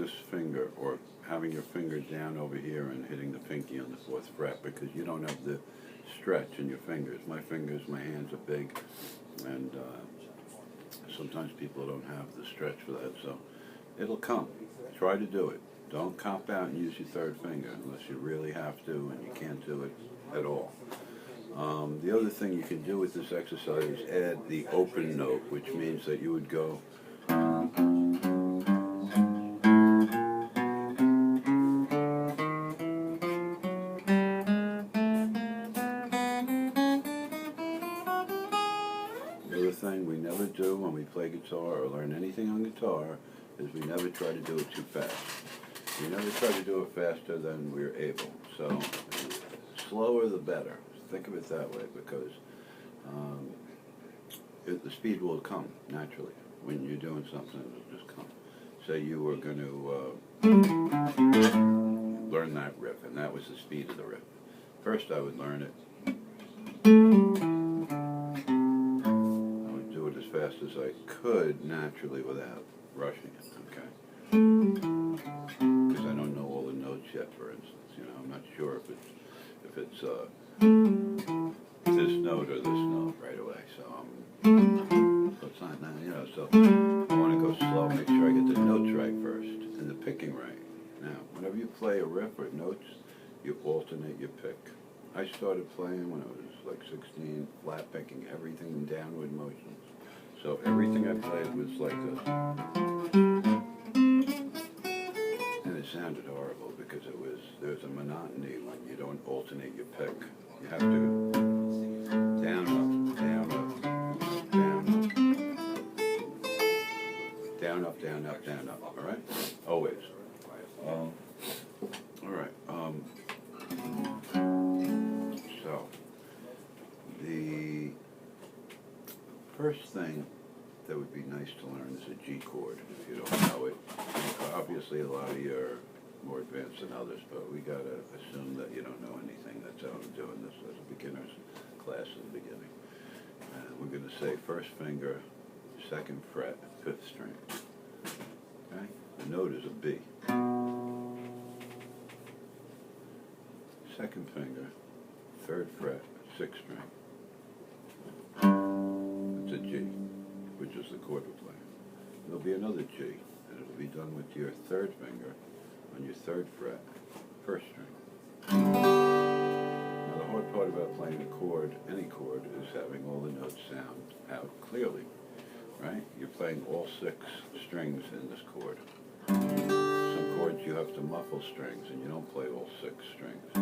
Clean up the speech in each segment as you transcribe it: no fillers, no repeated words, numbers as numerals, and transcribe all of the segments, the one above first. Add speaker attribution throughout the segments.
Speaker 1: this finger, or having your finger down over here and hitting the pinky on the 4th fret, because you don't have the stretch in your fingers. My hands are big, and sometimes people don't have the stretch for that, so it'll come. Try to do it. Don't cop out and use your 3rd finger unless you really have to and you can't do it at all. The other thing you can do with this exercise is add the open note, which means that you would go The other thing we never do when we play guitar or learn anything on guitar is we never try to do it too fast. We never try to do it faster than we're able. So slower the better. Think of it that way, because the speed will come naturally. When you're doing something, it'll just come. Say you were going to learn that riff, and that was the speed of the riff. First I would learn it. I would do it as fast as I could naturally without rushing it, okay? Because I don't know all the notes yet, for instance. I'm not sure if it's this note or this note right away. So it's not, so I want to go slow, make sure I get the notes right first, and the picking right. Now, whenever you play a riff or notes, you alternate your pick. I started playing when I was like 16, flat picking everything in downward motions. So everything I played was like this. And it sounded horrible because there's a monotony when you don't alternate your pick. You have to down, up, down, up, down, up. Down, up, down, up, down, up, all right? Always. All right. So, the first thing that would be nice to learn is a G chord, if you don't know it. Obviously, a lot of you are more advanced than others, but we got to assume that you don't know anything. That's how I'm doing this as a beginner's class at the beginning. We're going to say 1st finger, 2nd fret, 5th string. Okay? The note is a B. 2nd finger, 3rd fret, 6th string. It's a G, which is the chord we're playing. There'll be another G, and it'll be done with your 3rd finger on your 3rd fret, 1st string. Now the hard part about playing a chord, any chord, is having all the notes sound out clearly, right? You're playing all 6 strings in this chord. Some chords you have to muffle strings, and you don't play all 6 strings.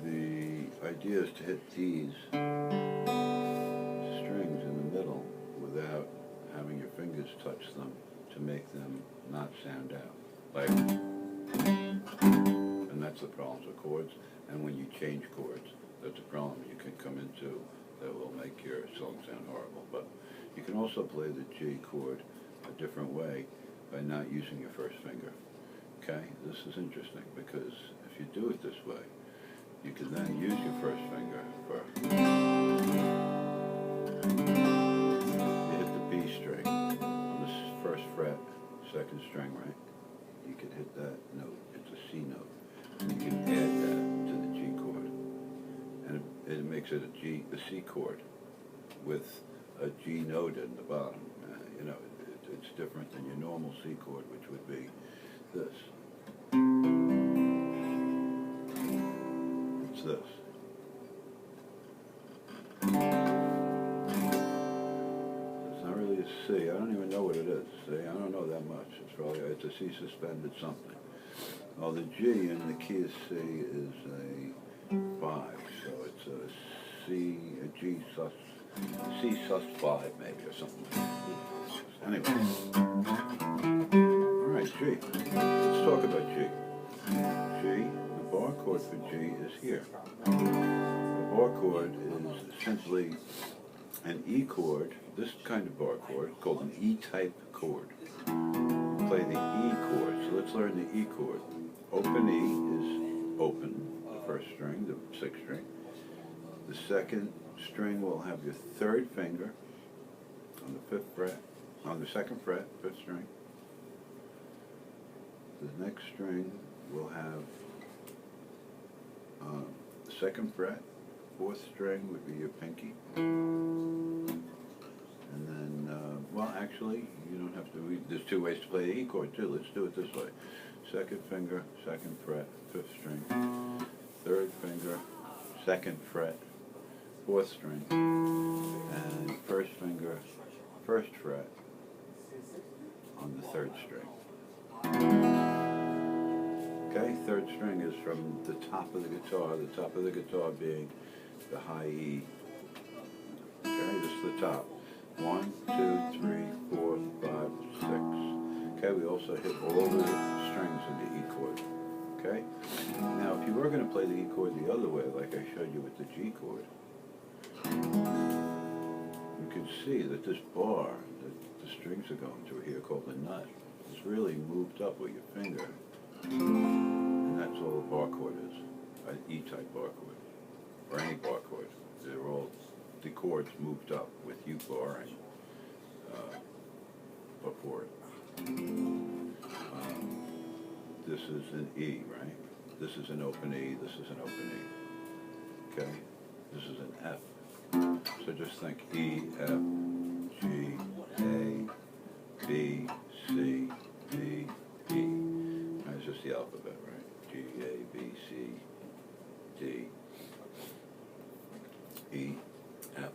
Speaker 1: The idea is to hit these strings in the middle without having your fingers touch them to make them not sound out. And that's the problems with chords. And when you change chords, that's a problem you can come into that will make your song sound horrible. But you can also play the G chord a different way by not using your 1st finger. Okay? This is interesting because if you do it this way, you can then use your 1st finger for... You hit the B string on the 1st fret, 2nd string, right? You can hit that note. It's a C note. And you can add that to the G chord. And it makes it a C chord with a G note in the bottom. It's different than your normal C chord, which would be this. It's this. It's not really a C. I don't even know what it is. See, I don't know that much. It's a C suspended something. Well, the G in the key of C is a 5, so it's a G sus, C sus 5 maybe, or something. Anyway. All right, G. Let's talk about G. G, the bar chord for G is here. The bar chord is simply an E chord, this kind of bar chord, called an E-type chord. We play the E chord, so let's learn the E chord. Open E is open, the 1st string, the 6th string. The 2nd string will have your 3rd finger on the 5th fret, on the second fret, 5th string. The next string will have the 2nd fret, 4th string would be your pinky. And then, well, actually, you don't have to, there's 2 ways to play the E chord too. Let's do it this way. 2nd finger, 2nd fret, 5th string. 3rd finger, 2nd fret, 4th string. And 1st finger, 1st fret on the 3rd string. Okay, 3rd string is from the top of the guitar being the high E. Okay, this is the top. 1, 2, 3, 4, 5, 6. Okay, we also hit all the strings in the E chord. Okay? Now, if you were going to play the E chord the other way, like I showed you with the G chord, you can see that this bar that the strings are going through here, called the nut, is really moved up with your finger. And that's all a bar chord is, an E-type bar chord, or any bar chord. They're all the chords moved up with you barring before it. This is an E, right? This is an open E, this is an open E. Okay? This is an F. So just think E, F, G, A, B, C, D, E. That's just the alphabet, right? G, A, B, C, D, E, F,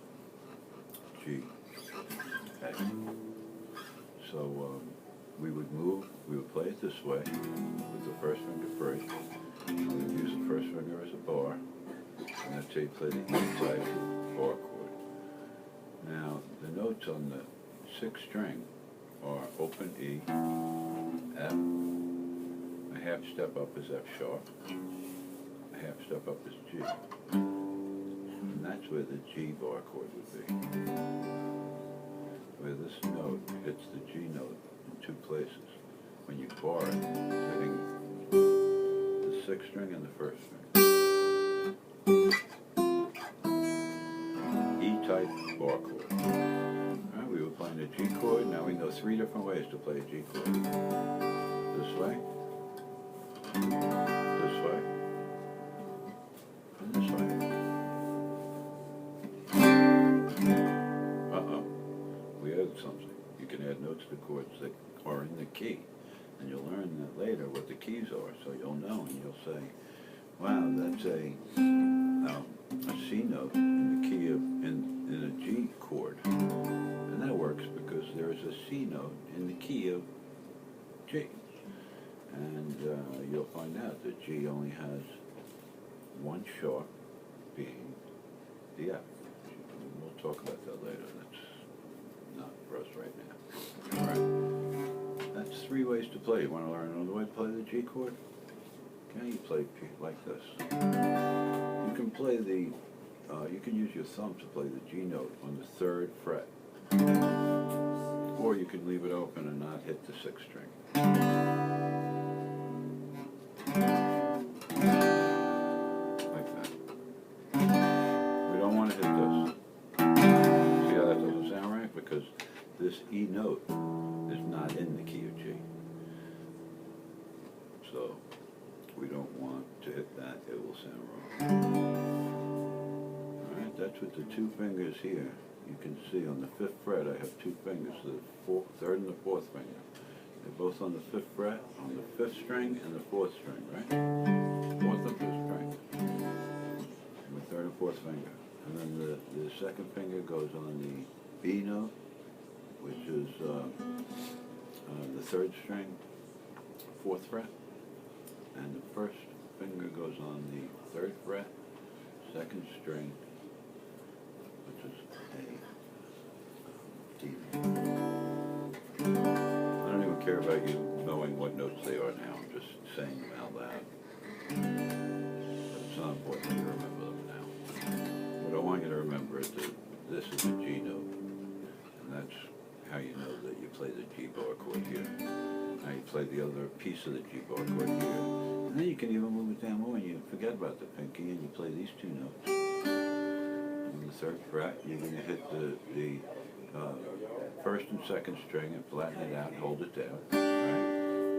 Speaker 1: G, A. So we would play it this way, with the 1st finger first. We would use the 1st finger as a bar, and that's how you play the E-type bar chord. Now, the notes on the 6th string are open E, F, a half step up is F sharp, a half step up is G. And that's where the G bar chord would be. Where this note hits the G note in 2 places. When you bar it, it's hitting the 6th string and the 1st string. E-type bar chord. Alright, we were playing a G chord. Now we know 3 different ways to play a G chord. This way, this way, and this way. We added something. You can add notes to chords that are in the key. And you'll learn that later what the keys are, so you'll know and you'll say, wow, that's a C note in the key of, in a G chord. And that works because there is a C note in the key of G. And you'll find out that G only has 1 sharp, being the F. We'll talk about that later. That's not for us right now. All right. That's 3 ways to play. You want to learn another way to play the G chord? Okay, you play like this. You can play the, you can use your thumb to play the G note on the 3rd fret. Or you can leave it open and not hit the 6th string. Like that. We don't want to hit this. See how that doesn't sound right? Because this E note is not in the key of G. So we don't want to hit that, it will sound wrong. Alright, that's with the 2 fingers here. You can see on the 5th fret I have 2 fingers, the 3rd and the 4th finger. They're both on the 5th fret, on the 5th string and the 4th string, right? 4th and 5th string. And the 3rd and 4th finger. And then the 2nd finger goes on the B note, which is the 3rd string, 4th fret. And the 1st finger goes on the 3rd fret, 2nd string, which is a D. I don't even care about you knowing what notes they are now. I'm just saying them out loud. But it's not important that you remember them now. What I want you to remember is that this is a G note, and that's how you know that you play the G bar chord here. Now you play the other piece of the G bar chord here. And then you can even move it down more and you forget about the pinky and you play these 2 notes. On the 3rd fret, you're going to hit the first and second string and flatten it out and hold it down, right?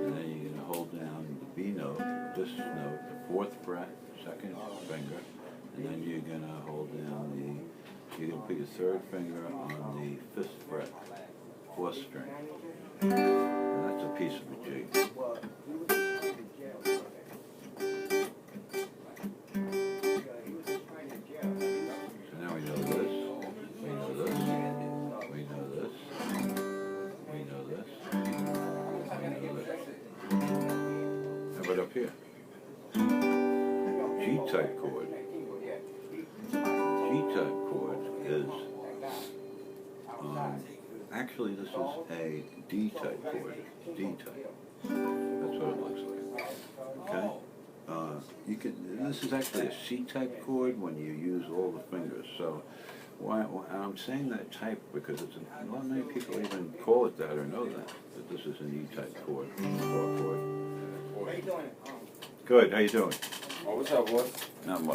Speaker 1: And then you're going to hold down the B note, this note, the 4th fret, second finger, and then you're going to hold down you're going to put your 3rd finger on the 5th fret, 4th string. And that's a piece of a G. So now we know this, we know this, we know this, we know this, we know this. How about up here? G-type chord. G-type chord is, actually this is a D-type chord. D-type. That's what it looks like. Okay? This is actually a C-type chord when you use all the fingers. So why I'm saying that type because not many people even call it that or know that this is an E-type chord. How you doing? Good. How you doing?
Speaker 2: Oh, what's up, boy?
Speaker 1: Not much.